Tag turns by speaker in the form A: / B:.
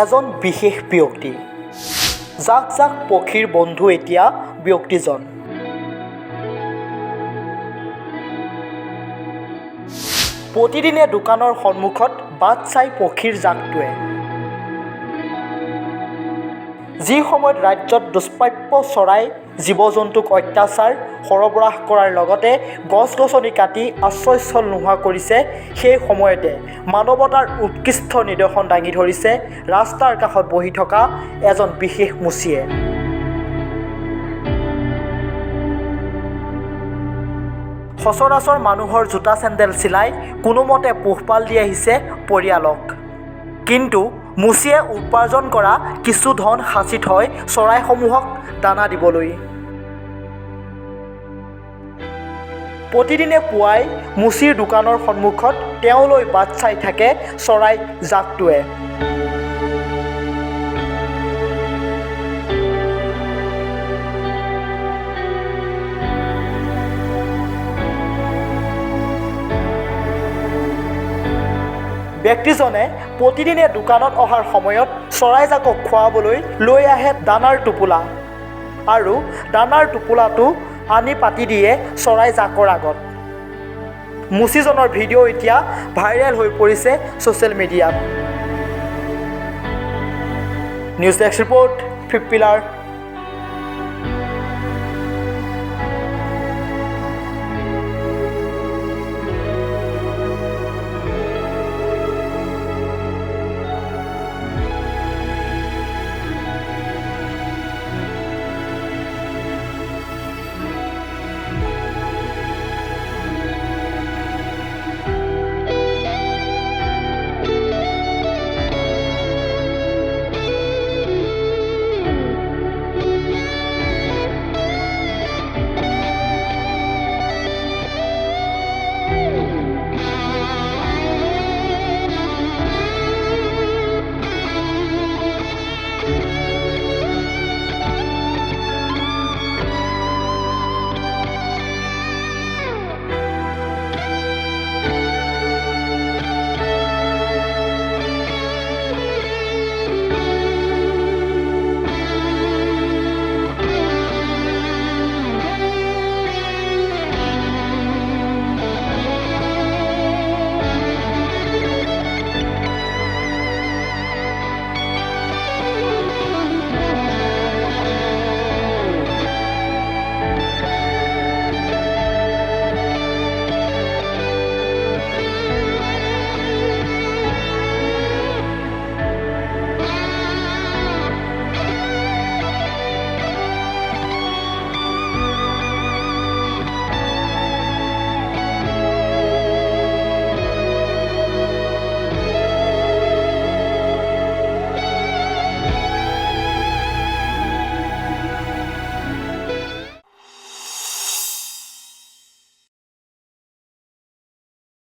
A: এজন বিশেষ ব্যক্তি, যাক যাক পক্ষীৰ বন্ধু এতিয়া ব্যক্তিজন। প্ৰতিদিনে দোকানৰ সন্মুখত বাট চাই পক্ষীৰ জাকটোৱে। যি সময়ত ৰাজ্যত দুষ্প্ৰাপ্য চৰাই জীৱ-জন্তুক অত্যাচাৰ সৰবৰাহ কৰাৰ লগতে গছ-গছনি কাটি আশ্ৰয়স্থল নোহোৱা কৰিছে, সেই সময়তে মানৱতাৰ উৎকৃষ্ট নিদৰ্শন দাঙি ধৰিছে ৰাস্তাৰ কাষত বহি থকা এজন বিশেষ মুচিয়ে। সচৰাচৰ মানুহৰ জোতা চেণ্ডেল চিলাই কোনোমতে পোহপাল দি আহিছে পৰিয়ালক। কিন্তু মুচিয়ে উপাৰ্জন কৰা কিছু ধন সাঁচি থয় চৰাইসমূহক দানা দিবলৈ। প্ৰতিদিনে পুৱাই মুচিৰ দোকানৰ সন্মুখত তেওঁলৈ বাট চাই থাকে চৰাই জাকটোৱে। ব্যক্তিজনে প্ৰতিদিনে দোকানত অহাৰ সময়ত চৰাইজাকক খুৱাবলৈ লৈ আহে দানাৰ টোপোলা আৰু দানাৰ টোপোলাটো আনি পাতি দিয়ে চৰাইজাকৰ আগত। মুচিজনৰ ভিডিঅ' এতিয়া ভাইৰেল হৈ পৰিছে ছ'চিয়েল মিডিয়াত। News desk report, 5 pillar.